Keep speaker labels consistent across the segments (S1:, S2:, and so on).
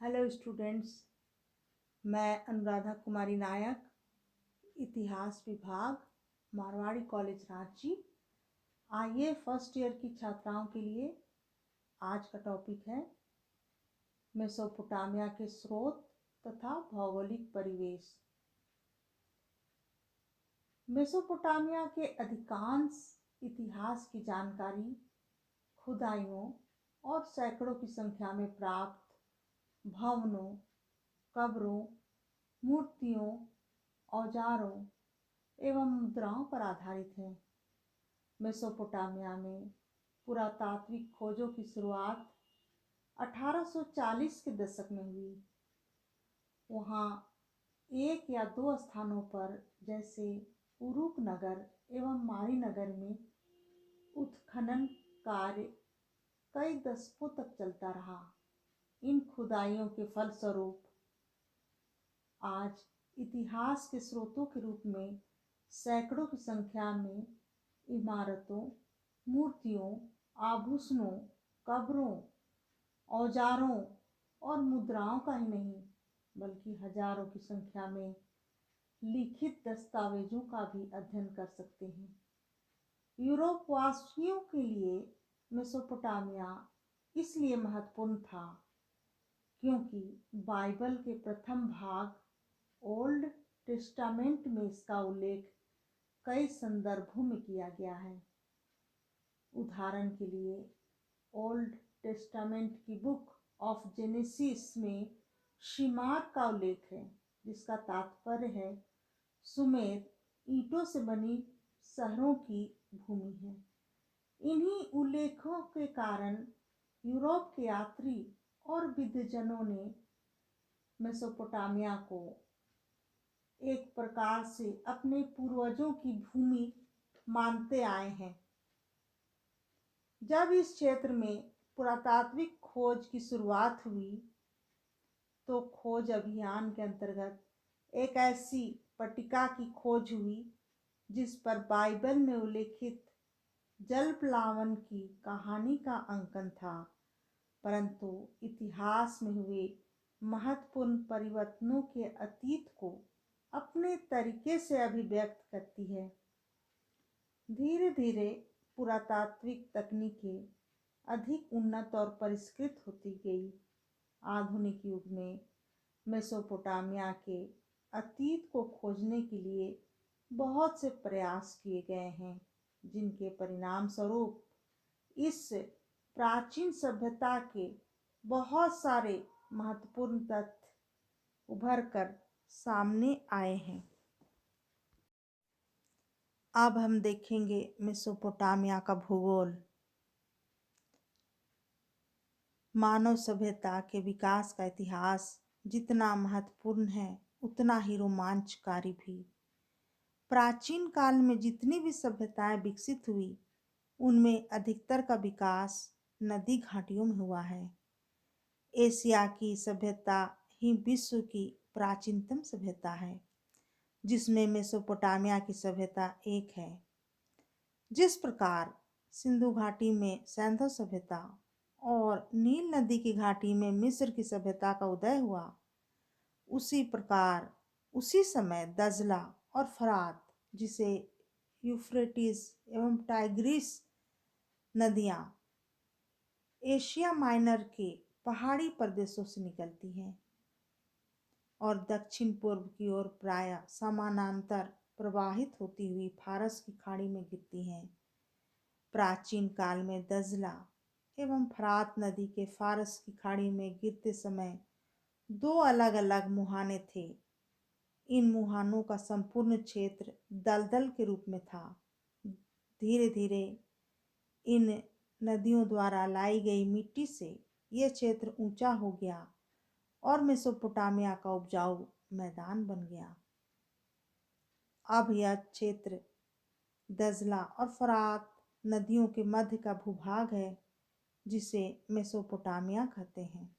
S1: Hello students, मैं अनुराधा कुमारी नायक, इतिहास विभाग, मारवाड़ी कॉलेज रांची। आइए फर्स्ट ईयर की छात्राओं के लिए आज का टॉपिक है मेसोपोटामिया के स्रोत तथा भौगोलिक परिवेश। मेसोपोटामिया के अधिकांश इतिहास की जानकारी खुदाइयों और सैकड़ों की संख्या में प्राप्त भवनों, कब्रों, मूर्तियों, औजारों एवं मुद्राओं पर आधारित है। मेसोपोटामिया में पुरातात्विक खोजों की शुरुआत 1840 के दशक में हुई। वहाँ एक या दो स्थानों पर जैसे उरुक नगर एवं मारी नगर में उत्खनन कार्य कई दशकों तक चलता रहा। इन खुदाइयों के फलस्वरूप आज इतिहास के स्रोतों के रूप में सैकड़ों की संख्या में इमारतों, मूर्तियों, आभूषणों, कब्रों, औजारों और मुद्राओं का ही नहीं बल्कि हजारों की संख्या में लिखित दस्तावेजों का भी अध्ययन कर सकते हैं। यूरोप वासियों के लिए मेसोपोटामिया इसलिए महत्वपूर्ण था क्योंकि बाइबल के प्रथम भाग ओल्ड टेस्टामेंट में इसका उल्लेख कई संदर्भों में किया गया है। उदाहरण के लिए ओल्ड टेस्टामेंट की बुक ऑफ जेनेसिस में शिमार का उल्लेख है, जिसका तात्पर्य है सुमेर ईंटों से बनी शहरों की भूमि है। इन्हीं उल्लेखों के कारण यूरोप के यात्री और विद्वजनों ने मेसोपोटामिया को एक प्रकार से अपने पूर्वजों की भूमि मानते आए हैं। जब इस क्षेत्र में पुरातात्विक खोज की शुरुआत हुई तो खोज अभियान के अंतर्गत एक ऐसी पट्टिका की खोज हुई जिस पर बाइबल में उल्लेखित जल प्लावन की कहानी का अंकन था, परंतु इतिहास में हुए महत्वपूर्ण परिवर्तनों के अतीत को अपने तरीके से अभिव्यक्त करती है। धीरे धीरे पुरातात्विक तकनीकें अधिक उन्नत और परिष्कृत होती गई। आधुनिक युग में मेसोपोटामिया के अतीत को खोजने के लिए बहुत से प्रयास किए गए हैं, जिनके परिणाम स्वरूप इस प्राचीन सभ्यता के बहुत सारे महत्वपूर्ण तथ्य उभर कर सामने आए हैं। अब हम देखेंगे मेसोपोटामिया का भूगोल। मानव सभ्यता के विकास का इतिहास जितना महत्वपूर्ण है उतना ही रोमांचकारी भी। प्राचीन काल में जितनी भी सभ्यताएं विकसित हुई उनमें अधिकतर का विकास नदी घाटियों में हुआ है। एशिया की सभ्यता ही विश्व की प्राचीनतम सभ्यता है, जिसमें मेसोपोटामिया की सभ्यता एक है। जिस प्रकार सिंधु घाटी में सैंधव सभ्यता और नील नदी की घाटी में मिस्र की सभ्यता का उदय हुआ, उसी प्रकार उसी समय दजला और फरात, जिसे यूफ्रेटिस एवं टाइग्रिस नदियां एशिया माइनर के पहाड़ी प्रदेशों से निकलती हैं और दक्षिण पूर्व की ओर प्रायः समानांतर प्रवाहित होती हुई फारस की खाड़ी में गिरती हैं। प्राचीन काल में दजला एवं फरात नदी के फारस की खाड़ी में गिरते समय दो अलग अलग मुहाने थे। इन मुहानों का संपूर्ण क्षेत्र दलदल के रूप में था। धीरे धीरे इन नदियों द्वारा लाई गई मिट्टी से यह क्षेत्र ऊंचा हो गया और मेसोपोटामिया का उपजाऊ मैदान बन गया। अब यह क्षेत्र दजला और फरात नदियों के मध्य का भूभाग है, जिसे मेसोपोटामिया कहते हैं।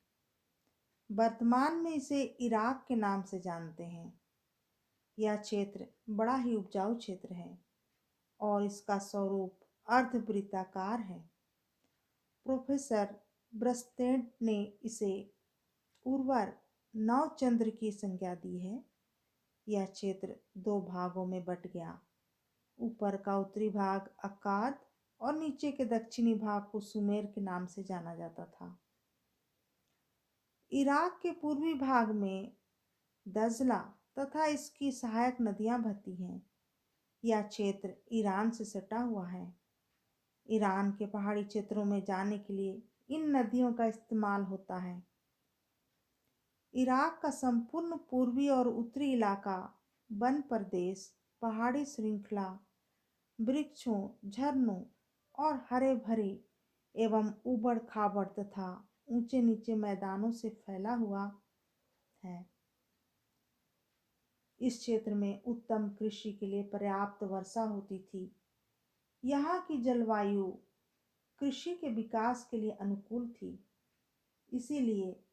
S1: वर्तमान में इसे इराक के नाम से जानते हैं। यह क्षेत्र बड़ा ही उपजाऊ क्षेत्र है और इसका स्वरूप अर्धवृत्ताकार है। प्रोफेसर ब्रस्टेड ने इसे उर्वर नवचंद्र की संज्ञा दी है। यह क्षेत्र दो भागों में बट गया। ऊपर का उत्तरी भाग अक्काद और नीचे के दक्षिणी भाग को सुमेर के नाम से जाना जाता था। इराक के पूर्वी भाग में दजला तथा इसकी सहायक नदियां बहती हैं। यह क्षेत्र ईरान से सटा हुआ है। ईरान के पहाड़ी क्षेत्रों में जाने के लिए इन नदियों का इस्तेमाल होता है। इराक का संपूर्ण पूर्वी और उत्तरी इलाका वन प्रदेश, पहाड़ी श्रृंखला, वृक्षों, झरनों और हरे भरे एवं उबड़ खाबड़ तथा ऊंचे नीचे मैदानों से फैला हुआ है। इस क्षेत्र में उत्तम कृषि के लिए पर्याप्त वर्षा होती थी। यहाँ की जलवायु कृषि के विकास के लिए अनुकूल थी। इसीलिए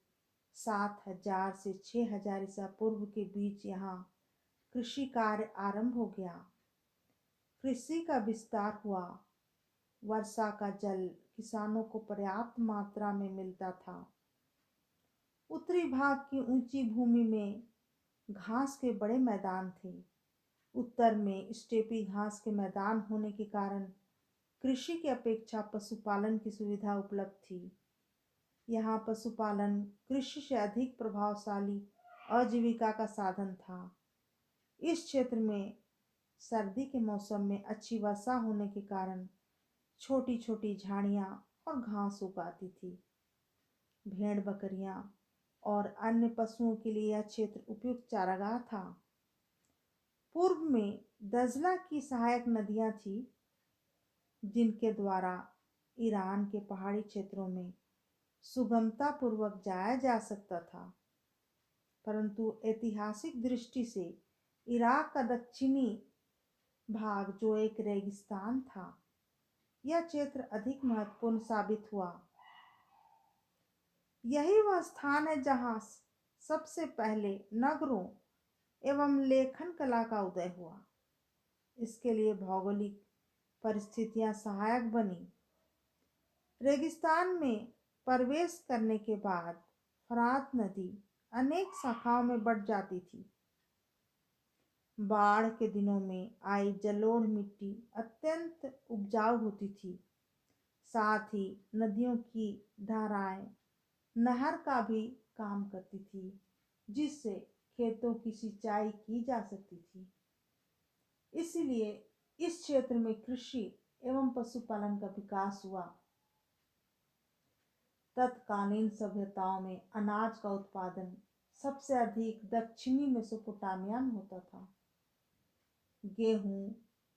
S1: 7000 से 6000 ईसा पूर्व के बीच यहाँ कृषि कार्य आरंभ हो गया। कृषि का विस्तार हुआ। वर्षा का जल किसानों को पर्याप्त मात्रा में मिलता था। उत्तरी भाग की ऊंची भूमि में घास के बड़े मैदान थे। उत्तर में स्टेपी घास के मैदान होने के कारण कृषि की अपेक्षा पशुपालन की सुविधा उपलब्ध थी। यहाँ पशुपालन कृषि से अधिक प्रभावशाली आजीविका का साधन था। इस क्षेत्र में सर्दी के मौसम में अच्छी वर्षा होने के कारण छोटी छोटी झाड़ियाँ और घास उगाती थी। भेड़ बकरियाँ और अन्य पशुओं के लिए यह क्षेत्र उपयुक्त चारागाह था। पूर्व में दजला की सहायक नदियां थी, जिनके द्वारा ईरान के पहाड़ी क्षेत्रों में सुगमता पूर्वक जाया जा सकता था। परंतु ऐतिहासिक दृष्टि से इराक का दक्षिणी भाग, जो एक रेगिस्तान था, यह क्षेत्र अधिक महत्वपूर्ण साबित हुआ। यही वह स्थान है जहाँ सबसे पहले नगरों एवं लेखन कला का उदय हुआ। इसके लिए भौगोलिक परिस्थितियां सहायक बनी। रेगिस्तान में प्रवेश करने के बाद फरात नदी अनेक शाखाओं में बढ़ जाती थी। बाढ़ के दिनों में आई जलोढ़ मिट्टी अत्यंत उपजाऊ होती थी। साथ ही नदियों की धाराएं नहर का भी काम करती थी, जिससे खेतों की सिंचाई की जा सकती थी। इसलिए इस क्षेत्र में कृषि एवं पशुपालन का विकास हुआ। तत्कालीन सभ्यताओं में अनाज का उत्पादन सबसे अधिक दक्षिणी मेसोपोटामिया में होता था। गेहूं,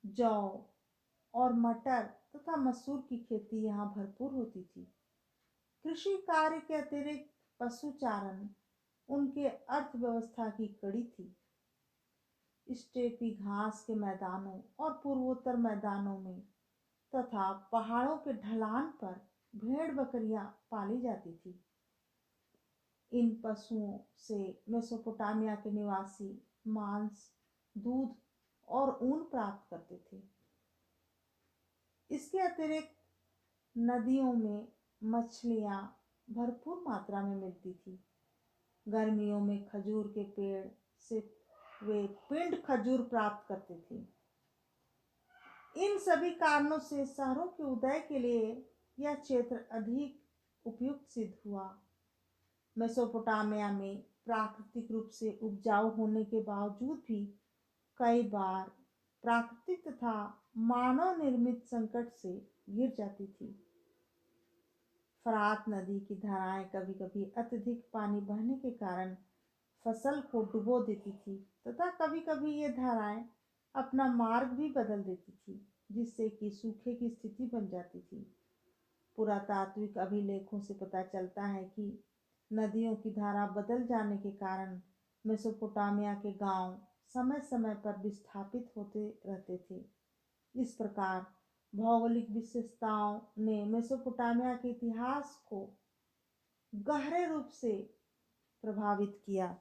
S1: जौ और मटर तथा मसूर की खेती यहाँ भरपूर होती थी। कृषि कार्य के अतिरिक्त पशुचारण उनके अर्थव्यवस्था की कड़ी थी। स्टेपी घास के मैदानों और पूर्वोत्तर मैदानों में तथा पहाड़ों के ढलान पर भेड़ बकरियां पाली जाती थी। इन पशुओं से मेसोपोटामिया के निवासी मांस, दूध और ऊन प्राप्त करते थे। इसके अतिरिक्त नदियों में मछलियां भरपूर मात्रा में मिलती थी। गर्मियों में खजूर के पेड़ से वे पिंड खजूर प्राप्त करते थे। इन सभी कारणों से शहरों के उदय के लिए यह क्षेत्र अधिक उपयुक्त सिद्ध हुआ। मेसोपोटामिया में प्राकृतिक रूप से उपजाऊ होने के बावजूद भी कई बार प्राकृतिक तथा मानव निर्मित संकट से गिर जाती थी। फरात नदी की धाराएं कभी कभी अत्यधिक पानी बहने के कारण फसल को डुबो देती थी तथा कभी कभी ये धाराएं अपना मार्ग भी बदल देती थी, जिससे कि सूखे की स्थिति बन जाती थी। पुरातात्विक अभिलेखों से पता चलता है कि नदियों की धारा बदल जाने के कारण मेसोपोटामिया के गांव समय समय पर विस्थापित होते रहते थे। इस प्रकार भौगोलिक विशेषताओं ने मेसोपोटामिया के इतिहास को गहरे रूप से प्रभावित किया।